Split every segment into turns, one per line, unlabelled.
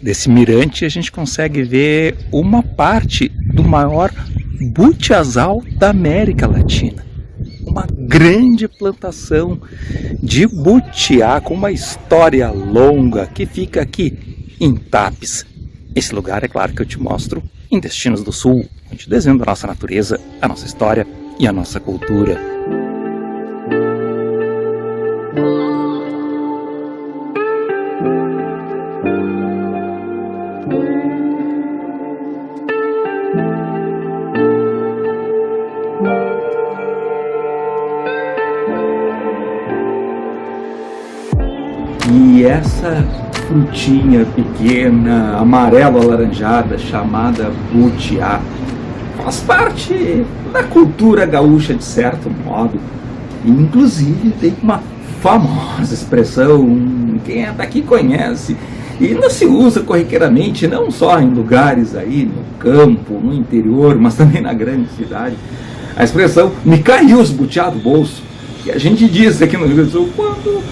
desse mirante a gente consegue ver uma parte do maior butiazal da América Latina. Uma grande plantação de butiá com uma história longa que fica aqui em Tapes. Esse lugar, é claro, que eu te mostro em Destinos do Sul, onde desenho a nossa natureza, a nossa história e a nossa cultura. E essa frutinha pequena, amarelo-alaranjada, chamada butiá, faz parte da cultura gaúcha de certo modo. E, inclusive, tem uma famosa expressão, quem é daqui conhece, e não se usa corriqueiramente, não só em lugares aí, no campo, no interior, mas também na grande cidade. A expressão, me caiu os butiá do bolso, que a gente diz aqui no Rio Grande do Sul, quando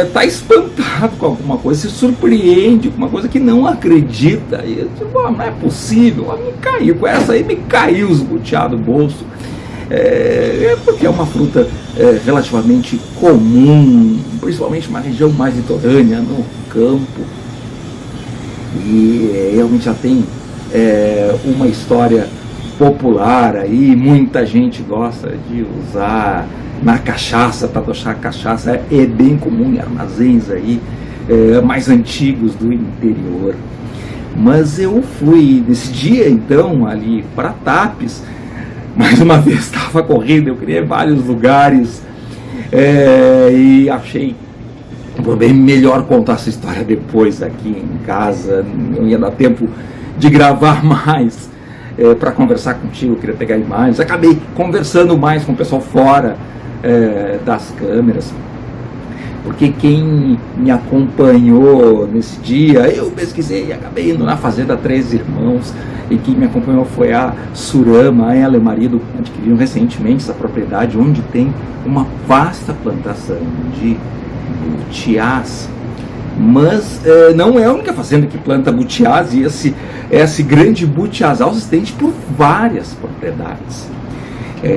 está espantado com alguma coisa, se surpreende com uma coisa que não acredita. E eu digo, não é possível, me caiu, com essa aí me caiu os butiá do bolso. Porque é uma fruta relativamente comum, principalmente numa região mais litorânea, no campo. E realmente já tem uma história popular aí, muita gente gosta de usar na cachaça, para tochar cachaça, é bem comum em armazéns aí, mais antigos do interior. Mas eu fui nesse dia então ali para Tapes, mais uma vez estava correndo, eu queria vários lugares, e achei bem melhor contar essa história depois aqui em casa, não ia dar tempo de gravar mais para conversar contigo, eu queria pegar imagens, acabei conversando mais com o pessoal fora das câmeras, porque quem me acompanhou nesse dia, eu pesquisei e acabei indo na Fazenda Três Irmãos, e quem me acompanhou foi a Surama, ela e o marido adquiriram recentemente essa propriedade, onde tem uma vasta plantação de butiás, mas não é a única fazenda que planta butiás, e esse grande butiazal se estende por várias propriedades.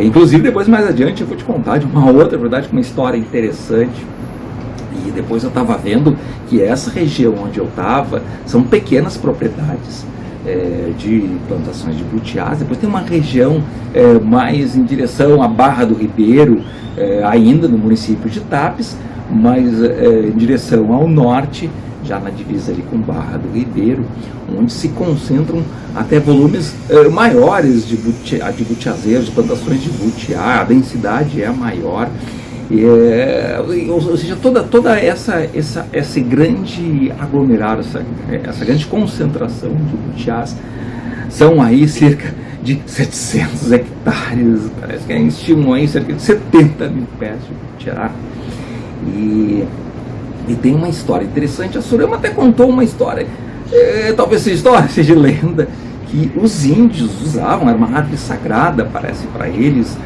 Inclusive, depois, mais adiante, eu vou te contar de uma outra verdade, com uma história interessante. E depois eu estava vendo que essa região onde eu estava são pequenas propriedades de plantações de butiás. Depois tem uma região mais em direção à Barra do Ribeiro, ainda no município de Tapes, mas em direção ao norte, já na divisa ali com Barra do Ribeiro, onde se concentram até volumes maiores de butiazeiros, de plantações de butiá, a densidade é maior, ou seja, toda esse grande aglomerado, essa grande concentração de butiás, são aí cerca de 700 hectares, parece que estimam aí cerca de 70 mil pés de butiá. E tem uma história interessante, a Surama até contou uma história, talvez seja história, seja lenda, que os índios usavam, era uma árvore sagrada, parece para eles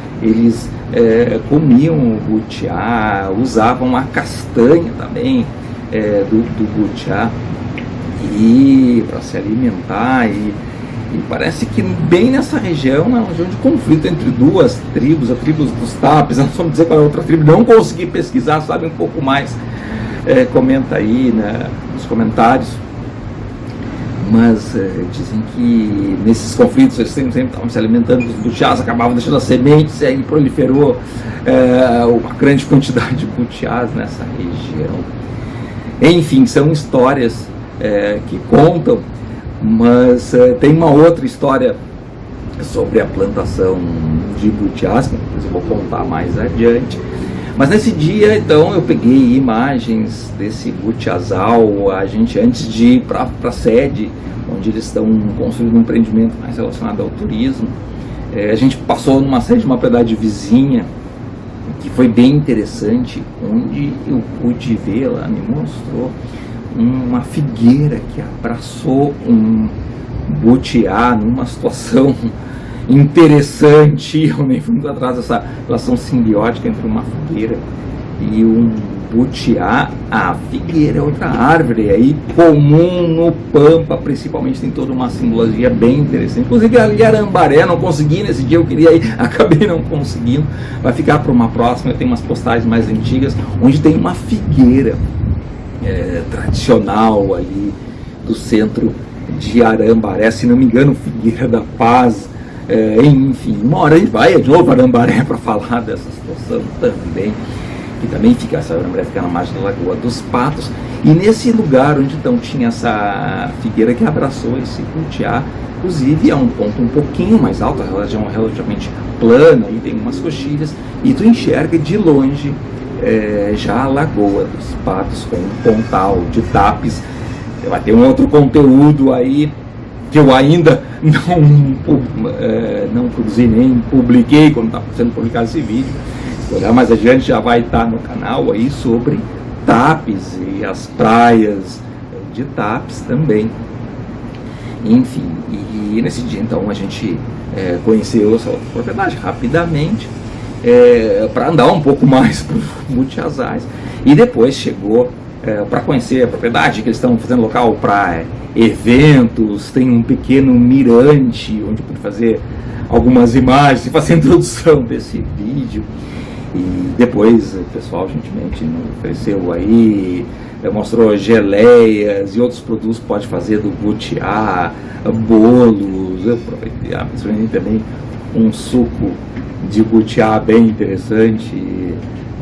comiam o butiá, usavam a castanha também do butiá para se alimentar, e parece que bem nessa região é uma região de conflito entre duas tribos, a tribo dos Tapes, não vamos dizer qual é a outra tribo, não consegui pesquisar, sabe um pouco mais, comenta aí nos comentários, mas dizem que nesses conflitos eles sempre estavam se alimentando dos butiás, acabavam deixando as sementes, e proliferou uma grande quantidade de butiás nessa região. Enfim, são histórias que contam, mas tem uma outra história sobre a plantação de butiás, que depois eu vou contar mais adiante. Mas nesse dia, então, eu peguei imagens desse butiazal, a gente, antes de ir para a sede, onde eles estão construindo um empreendimento mais relacionado ao turismo, a gente passou numa sede de uma propriedade vizinha, que foi bem interessante, onde eu pude ver, ela me mostrou uma figueira que abraçou um butiá numa situação interessante. Eu nem fui muito atrás dessa relação simbiótica entre uma figueira e um butiá, a figueira é outra árvore aí comum no Pampa, principalmente, tem toda uma simbologia bem interessante. Inclusive ali Arambaré, não consegui nesse dia, eu queria ir, acabei não conseguindo, vai ficar para uma próxima. Eu tenho umas postagens mais antigas onde tem uma figueira tradicional ali do centro de Arambaré, se não me engano, Figueira da Paz. Enfim, uma hora a gente vai de novo a Arambaré para falar dessa situação também, que também fica, essa Arambaré fica na margem da Lagoa dos Patos, e nesse lugar onde então tinha essa figueira que abraçou esse butiá, inclusive é um ponto um pouquinho mais alto, a região relativamente plana, e tem umas coxilhas, e tu enxerga de longe já a Lagoa dos Patos com um pontal de tapes. Vai ter um outro conteúdo aí que eu ainda não produzi nem publiquei quando está sendo publicado esse vídeo. Se olhar mais adiante já vai estar no canal aí sobre Tapes e as praias de Tapes também. Enfim, e nesse dia então a gente conheceu essa outra propriedade rapidamente, para andar um pouco mais para os Butiazais, e depois chegou para conhecer a propriedade, que eles estão fazendo local para eventos, tem um pequeno mirante onde pude fazer algumas imagens e fazer a introdução desse vídeo. E depois o pessoal gentilmente nos ofereceu aí, mostrou geleias e outros produtos que pode fazer do butiá, bolos. Eu aproveitei também um suco de butiá bem interessante,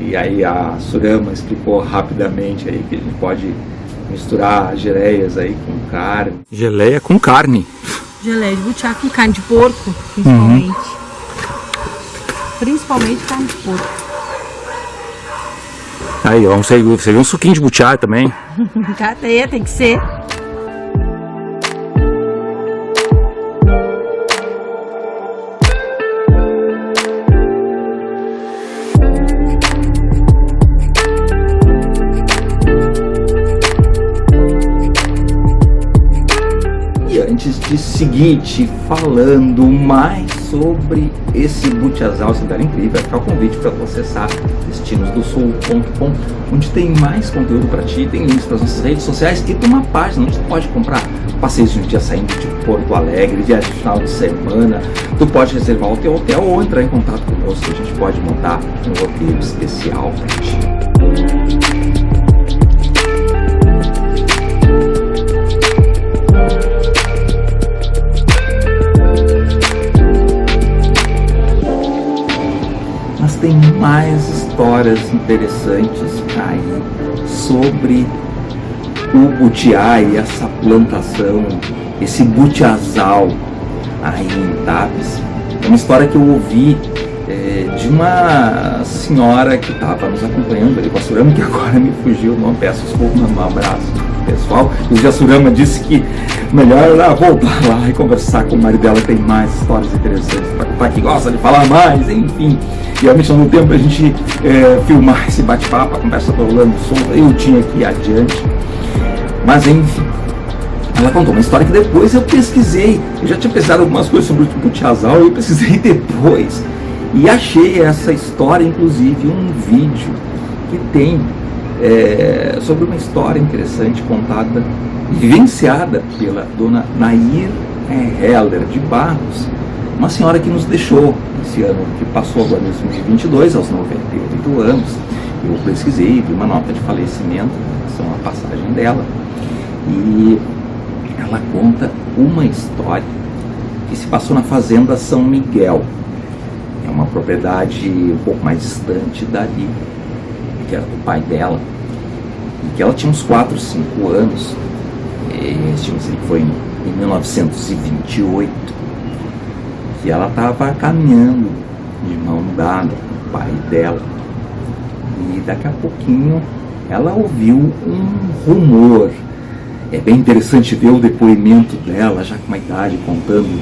e aí a Surama explicou rapidamente aí que a gente pode misturar geleias aí com carne. Geleia com carne.
Geleia de butiá com carne de porco, principalmente. Principalmente carne de porco.
Aí, ó, você viu um suquinho de butiá também.
Cadê? Tem que ser.
Antes de seguir te falando mais sobre esse Butiazal, esse lugar incrível, vai ficar o convite para tu acessar destinosdosul.com, onde tem mais conteúdo para ti, tem links para as nossas redes sociais e tem uma página onde tu pode comprar passeios de um dia saindo de Porto Alegre, viagem de final de semana. Tu pode reservar o teu hotel ou entrar em contato conosco, a gente pode montar um roteiro especial para ti. Tem mais histórias interessantes aí sobre o butiá e essa plantação, esse butiazal aí em Tapes. É uma história que eu ouvi de uma senhora que estava nos acompanhando ali com a Surama, que agora me fugiu o nome, peço desculpa, um abraço pessoal. E a Surama disse que melhor ela voltar lá e conversar com o marido dela, que tem mais histórias interessantes para contar, que gosta de falar mais, enfim. E realmente não deu tempo para a gente filmar esse bate-papo, a conversa está rolando solta, eu tinha que ir adiante. Mas enfim, ela contou uma história que depois eu pesquisei. Eu já tinha pesquisado algumas coisas sobre o Butiazal e eu pesquisei depois. E achei essa história, inclusive, um vídeo que tem sobre uma história interessante contada e vivenciada pela dona Nair Heller de Barros, uma senhora que nos deixou esse ano que passou agora em 2022, aos 98 anos. Eu pesquisei, vi uma nota de falecimento em relação à passagem dela, e ela conta uma história que se passou na fazenda São Miguel. É uma propriedade um pouco mais distante dali, que era do pai dela, e que ela tinha uns 4, 5 anos. Estima-se que foi em 1928, que ela estava caminhando de mão dada com o pai dela, e daqui a pouquinho ela ouviu um rumor. É bem interessante ver o depoimento dela, já com uma idade, contando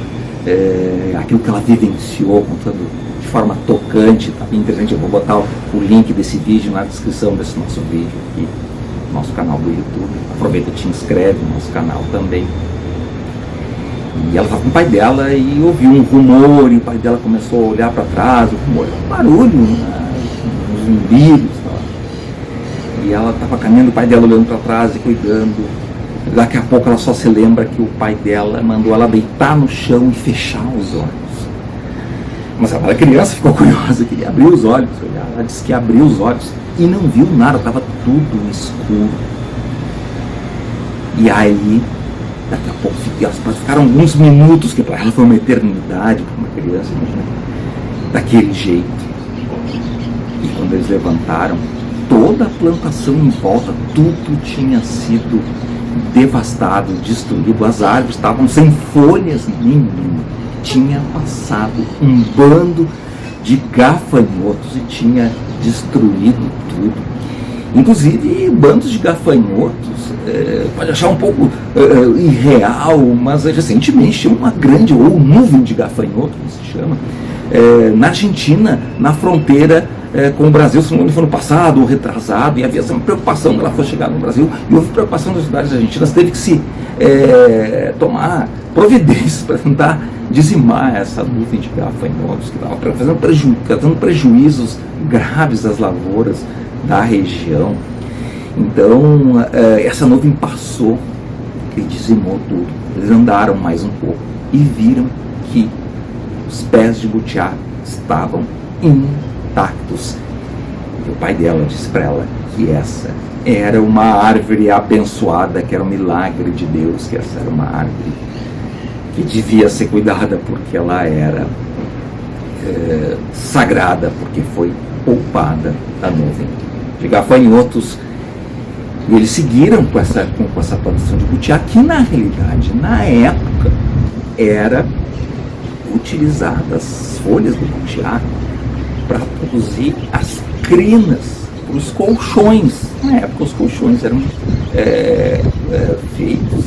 aquilo que ela vivenciou, contando de forma tocante. Tá bem interessante. Eu vou botar o link desse vídeo na descrição desse nosso vídeo aqui, no nosso canal do YouTube. Aproveita e te inscreve no nosso canal também. E ela estava com o pai dela e ouviu um rumor, e o pai dela começou a olhar para trás. O rumor era um barulho, uns zumbidos. e ela estava caminhando, o pai dela olhando para trás e cuidando. Daqui a pouco ela só se lembra que o pai dela mandou ela deitar no chão e fechar os olhos. Mas ela era criança, ficou curiosa, queria abrir os olhos. Ela disse que abriu os olhos e não viu nada, estava tudo escuro. E aí, daqui a pouco, ficaram alguns minutos, que para ela foi uma eternidade, para uma criança, imagina, daquele jeito. E quando eles levantaram, toda a plantação em volta, tudo tinha sido devastado, destruído, as árvores estavam sem folhas nenhuma. Tinha passado um bando de gafanhotos e tinha destruído tudo. Inclusive, bandos de gafanhotos, pode achar um pouco irreal, mas recentemente tinha uma grande, ou nuvem de gafanhoto, como se chama, na Argentina, na fronteira com o Brasil, se não me engano, foi no passado ou retrasado, e havia essa preocupação que ela fosse chegar no Brasil, e houve preocupação nas cidades argentinas, teve que se tomar providências para tentar dizimar essa nuvem de gafanhotos que estava fazendo prejuízos graves às lavouras da região. Então, essa nuvem passou e dizimou tudo. Eles andaram mais um pouco e viram que os pés de butiá estavam intactos. E o pai dela disse para ela que essa era uma árvore abençoada, que era um milagre de Deus, que essa era uma árvore que devia ser cuidada porque ela era sagrada, porque foi poupada da nuvem de gafanhotos. E eles seguiram com essa plantação de butiá, que na realidade, na época, era utilizada as folhas do butiá para produzir as crinas para os colchões. Na época, os colchões eram feitos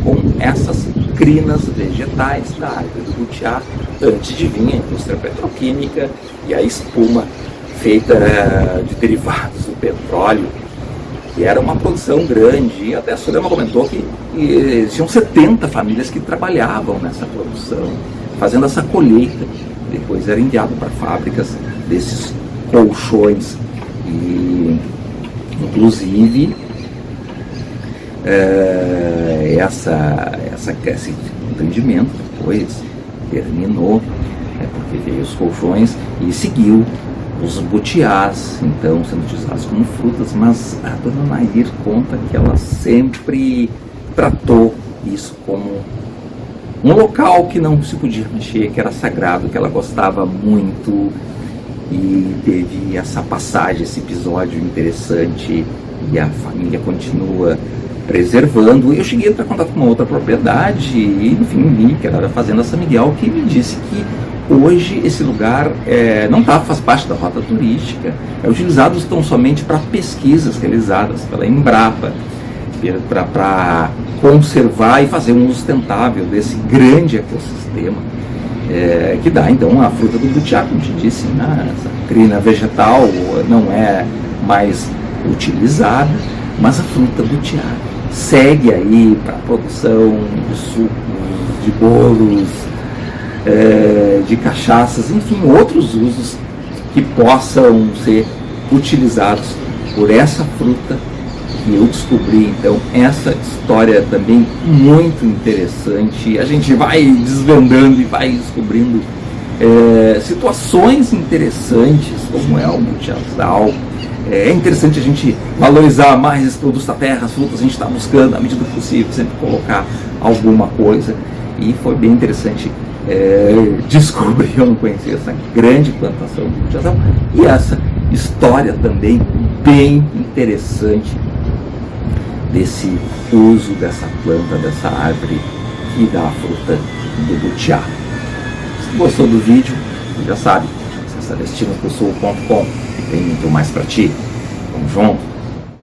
com essas crinas vegetais da árvore do butiá, antes de vir a indústria petroquímica e a espuma feita de derivados do petróleo, que era uma produção grande. E até a Sulema comentou que tinham 70 famílias que trabalhavam nessa produção, fazendo essa colheita. Depois era enviado para fábricas desses colchões. E, inclusive, esse empreendimento depois terminou, porque veio os colchões e seguiu os butiás, então sendo utilizados como frutas. Mas a dona Nair conta que ela sempre tratou isso como um local que não se podia mexer, que era sagrado, que ela gostava muito. E teve essa passagem, esse episódio interessante, e a família continua preservando. Eu cheguei a entrar em contato com uma outra propriedade e, enfim, vi que era a Fazenda São Miguel, que me disse que hoje esse lugar não faz parte da rota turística, é utilizado tão somente para pesquisas realizadas pela Embrapa, para conservar e fazer um uso sustentável desse grande ecossistema, que dá então a fruta do butiá, como te disse, né? Essa crina vegetal não é mais utilizada, mas a fruta butiá segue aí para a produção de sucos, de bolos, de cachaças, enfim, outros usos que possam ser utilizados por essa fruta. E eu descobri, então, essa história também muito interessante. A gente vai desvendando e vai descobrindo situações interessantes, como é o butiazal. É interessante a gente valorizar mais esses produtos da terra, as frutas. A gente está buscando, à medida do possível, sempre colocar alguma coisa. E foi bem interessante descobrir, eu não conhecia essa grande plantação de butiazal. E essa história também bem interessante desse uso dessa planta, dessa árvore que dá a fruta do butiá. Se gostou do vídeo, já sabe, acessa destinoprosul.com, tem muito mais para ti. Vamos junto.